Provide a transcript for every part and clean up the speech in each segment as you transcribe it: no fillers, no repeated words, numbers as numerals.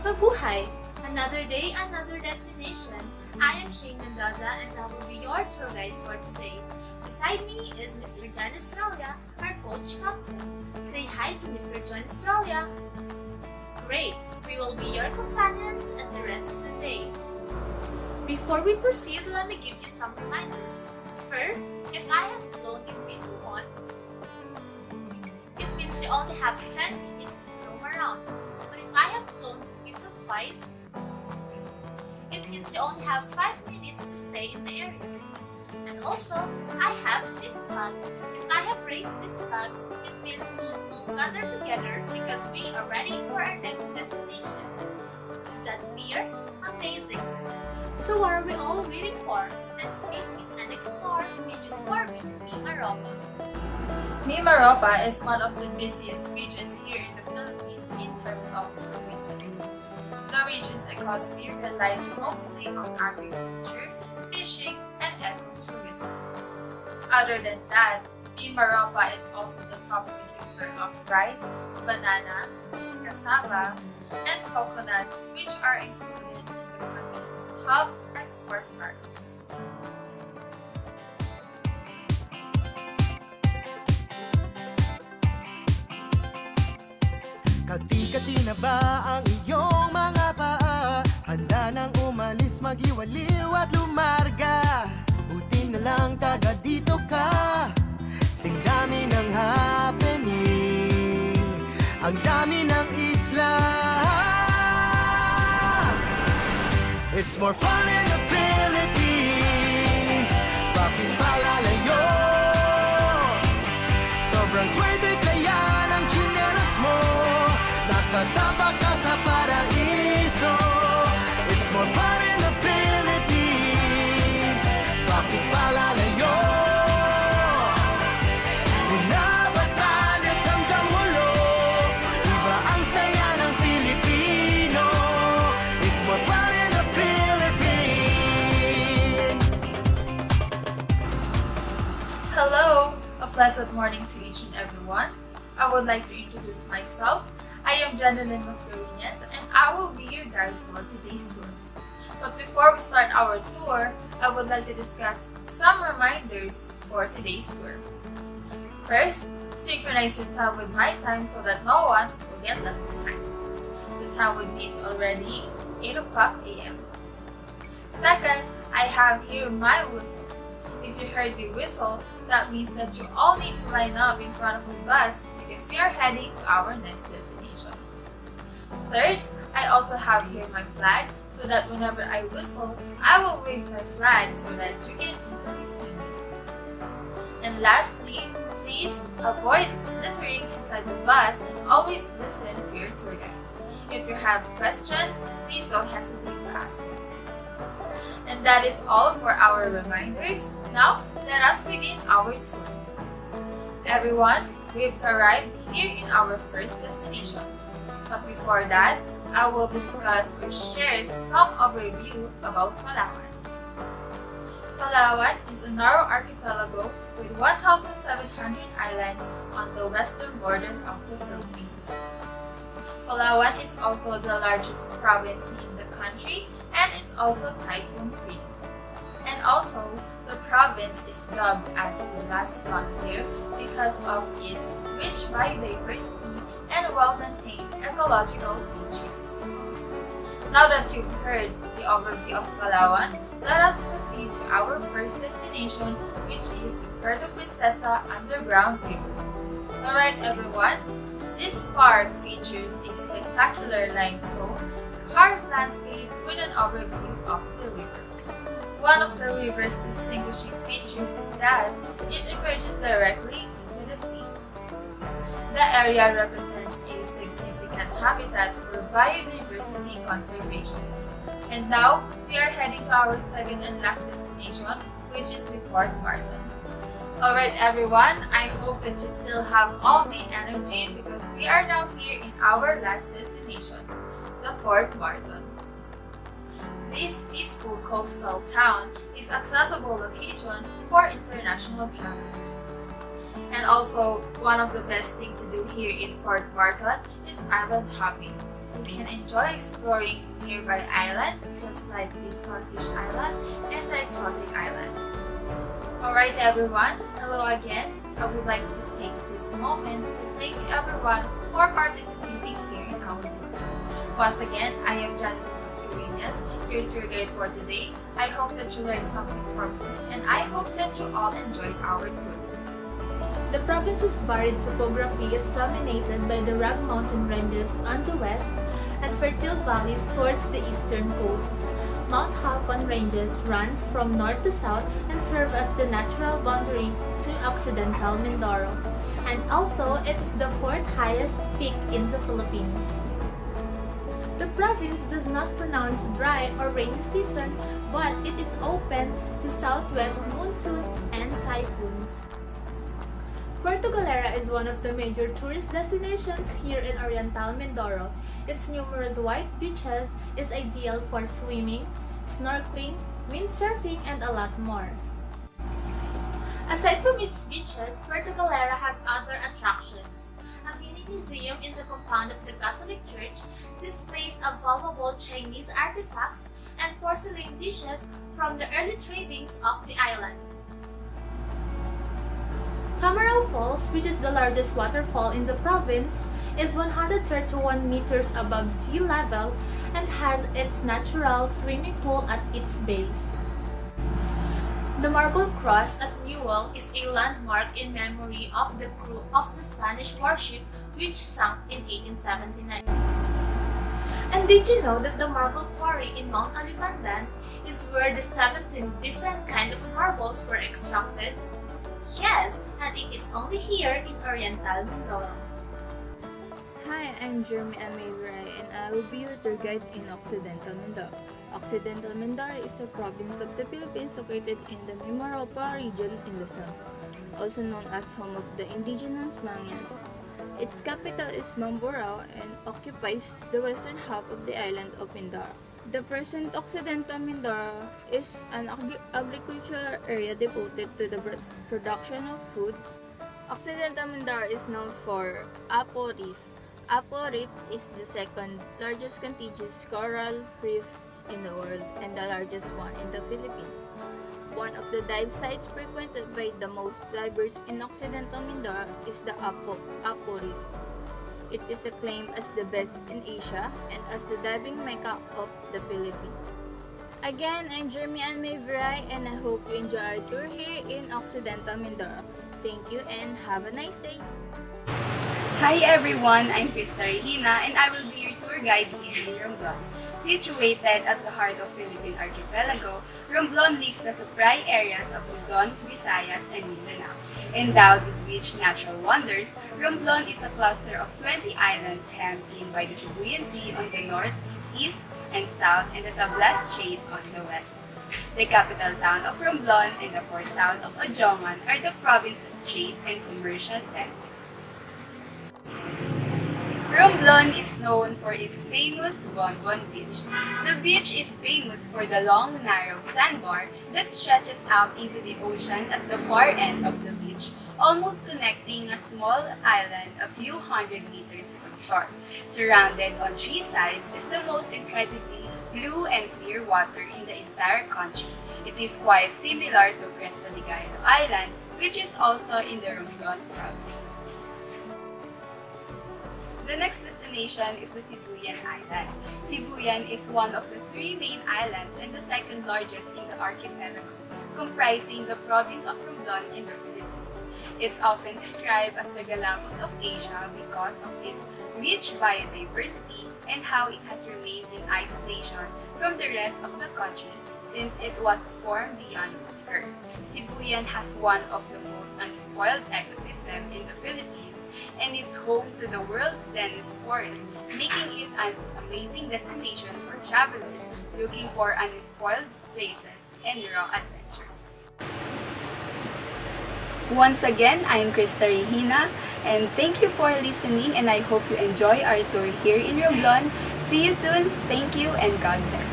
Mabuhay! Another day, another destination. I am Mendoza and I will be your tour guide for today. Beside me is Mr. John Australia, our coach captain. Say hi to Mr. John Australia. Great! We will be your companions at the rest of the day. Before we proceed, let me give you some reminders. First, if I have blown this whistle once, it means you only have 10 minutes to roam around. But if I have blown this whistle twice, it means you only have 5 minutes to stay in the area. And also, I have this flag. If I have raised this flag, it means we should all gather together because we are ready for our next destination. Is that clear? Amazing! So what are we all waiting for? Let's visit and explore Region 4 with Mimaropa. Mimaropa is one of the busiest regions here in the Philippines in terms of tourism. The region's economy relies mostly on agriculture, fishing, and ecotourism. Other than that, Mimaropa is also the top producer of rice, banana, cassava, and coconut, which are included in the country's top export markets. Kati-kati na ba ang iyong mga paa? Handa nang umalis, magiwaliw at lumarga. Buti na lang taga dito ka. Sing dami ng happening, ang dami ng isla. It's more fun in the Philippines. Bakit palalayo? Sobrang swerte kaya ng tsinelas mo. Nakatapak ka sa paraiso. It's more fun in the Philippines. Bakit palalayo? Mula Batanes hanggang Mulo, iba ang saya ng Pilipino. It's more fun in the Philippines. Hello! A pleasant morning to each and everyone. I would like to introduce myself. I am Mascariñas and I will be your guide for today's tour. But before we start our tour, I would like to discuss some reminders for today's tour. First, synchronize your time with my time so that no one will get left behind. The time with me is already 8 o'clock a.m. Second, I have here my whistle. If you heard me whistle, that means that you all need to line up in front of the bus because we are heading to our next destination. Third, I also have here my flag so that whenever I whistle, I will wave my flag so that you can easily see me. And lastly, please avoid littering inside the bus and always listen to your tour guide. If you have a question, please don't hesitate to ask me. And that is all for our reminders. Now, let us begin our tour. Everyone, we've arrived here in our first destination. But before that, I will discuss or share some overview about Palawan. Palawan is a narrow archipelago with 1,700 islands on the western border of the Philippines. Palawan is also the largest province in the country and is also typhoon-free. And also, the province is dubbed as the last frontier because of its rich biodiversity and well-maintained ecological features. Now that you've heard the overview of Palawan, let us proceed to our first destination, which is the Puerto Princesa Underground River. Alright everyone, this park features a spectacular limestone karst landscape with an overview of the river. One of the river's distinguishing features is that it emerges directly into the sea. The area represents a significant habitat for biodiversity conservation. And now, we are heading to our second and last destination, which is the Port Martin. Alright everyone, I hope that you still have all the energy because we are now here in our last destination, the Port Martin. This peaceful coastal town is an accessible location for international travelers. And also, one of the best things to do here in Port Martin is island hopping. you can enjoy exploring nearby islands just like the Starfish Island and the Exotic Island. Alright everyone, hello again. I would like to take this moment to thank everyone for participating here in our tour. Once again, I am Mascariñas, your tour guide for today. I hope that you learned something from me and I hope that you all enjoyed our tour. The province's varied topography is dominated by the rugged mountain ranges on the west and fertile valleys towards the eastern coast. Mount Halcon Ranges runs from north to south and serve as the natural boundary to Occidental Mindoro. And also, it is the fourth highest peak in the Philippines. The province does not pronounce dry or rainy season, but it is open to southwest monsoon and typhoons. Puerto Galera is one of the major tourist destinations here in Oriental Mindoro. Its numerous white beaches is ideal for swimming, snorkeling, windsurfing, and a lot more. Aside from its beaches, Puerto Galera has other attractions. A mini museum in the compound of the Catholic Church displays valuable Chinese artifacts and porcelain dishes from the early tradings of the island. Cayabyab Falls, which is the largest waterfall in the province, is 131 meters above sea level and has its natural swimming pool at its base. The Marble Cross at Newell is a landmark in memory of the crew of the Spanish warship which sank in 1879. And did you know that the marble quarry in Mount Alipandan is where the 17 different kinds of marbles were extracted? Yes, and it is only here in Oriental Mindoro. Hi, I'm Viray and I will be your tour guide in Occidental Mindoro. Occidental Mindoro is a province of the Philippines located in the Mimaropa region in Luzon, also known as home of the indigenous Mayans. Its capital is Mamburao and occupies the western half of the island of Mindoro. The present Occidental Mindoro is an agricultural area devoted to the production of food. Occidental Mindoro is known for Apo Reef. Apo Reef is the second largest contiguous coral reef in the world and the largest one in the Philippines. One of the dive sites frequented by the most divers in Occidental Mindoro is the Apo Reef. It is acclaimed as the best in Asia and as the diving mecca of the Philippines. Again, I'm Viray and I hope you enjoy our tour here in Occidental Mindoro. Thank you and have a nice day! Hi everyone, I'm Regina and I will be your tour guide here in Romblon. Situated at the heart of Philippine archipelago, Romblon links the supply areas of Luzon, Visayas, and Mindanao. Endowed with rich natural wonders, Romblon is a cluster of 20 islands hemmed in by the Sibuyan Sea on the north, east, and south and the Tablas Strait on the west. The capital town of Romblon and the port town of Ajongan are the province's trade and commercial centers. Romblon is known for its famous Bonbon Beach. The beach is famous for the long, narrow sandbar that stretches out into the ocean at the far end of the beach, almost connecting a small island a few hundred meters from shore. Surrounded on three sides is the most incredibly blue and clear water in the entire country. It is quite similar to Cresta de Gallo Island, which is also in the Romblon province. The next destination is the Sibuyan Island. Sibuyan is one of the three main islands and the second largest in the archipelago, comprising the province of Romblon in the Philippines. It's often described as the Galapagos of Asia because of its rich biodiversity and how it has remained in isolation from the rest of the country since it was formed beyond the earth. Sibuyan has one of the most unspoiled ecosystems in the Philippines, and it's home to the world's densest forest, making it an amazing destination for travelers looking for unspoiled places and raw adventures. Once again, I'm Regina, and thank you for listening, and I hope you enjoy our tour here in Romblon. See you soon, thank you, and God bless.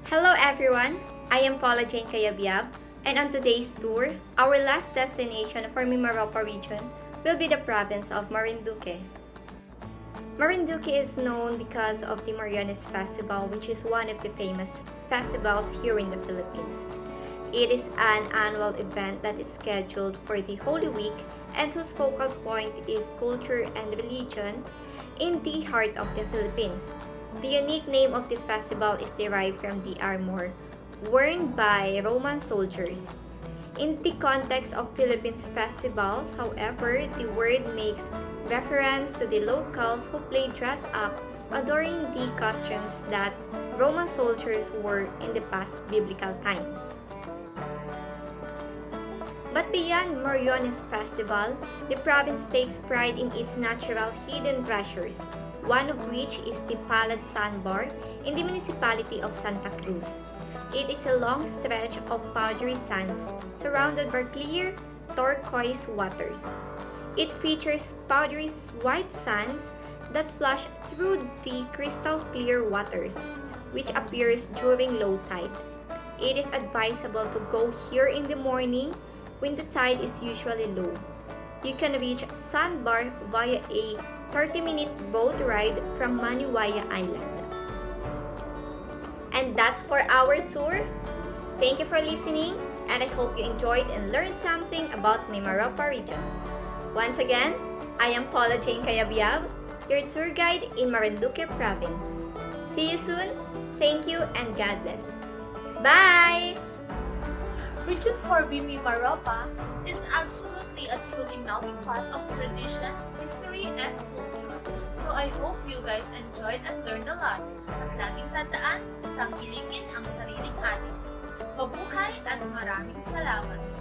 Hello everyone, I am Paula Jane Cayabyab, and on today's tour, our last destination for Mimaropa region will be the province of Marinduque. Marinduque is known because of the Marianas Festival, which is one of the famous festivals here in the Philippines. It is an annual event that is scheduled for the Holy Week and whose focal point is culture and religion in the heart of the Philippines. The unique name of the festival is derived from the armor worn by Roman soldiers. In the context of Philippines festivals, however, the word makes reference to the locals who play dress up, adoring the costumes that Roman soldiers wore in the past biblical times. But beyond Mariones Festival, the province takes pride in its natural hidden treasures, one of which is the Palad Sandbar in the municipality of Santa Cruz. It is a long stretch of powdery sands surrounded by clear turquoise waters. It features powdery white sands that flush through the crystal clear waters, which appears during low tide. It is advisable to go here in the morning when the tide is usually low. You can reach Sandbar via a 30-minute boat ride from Maniwaya Island. And that's for our tour. Thank you for listening, and I hope you enjoyed and learned something about Mimaropa region. Once again, I am Paula Jane Cayabyab, your tour guide in Marinduque province. See you soon. Thank you and God bless. Bye! Region 4B Mimaropa is absolutely a truly melting pot of tradition, history, and culture. So I hope you guys enjoyed and learned a lot. At laging tandaan, tangkilikin ang sariling atin. Mabuhay at maraming salamat!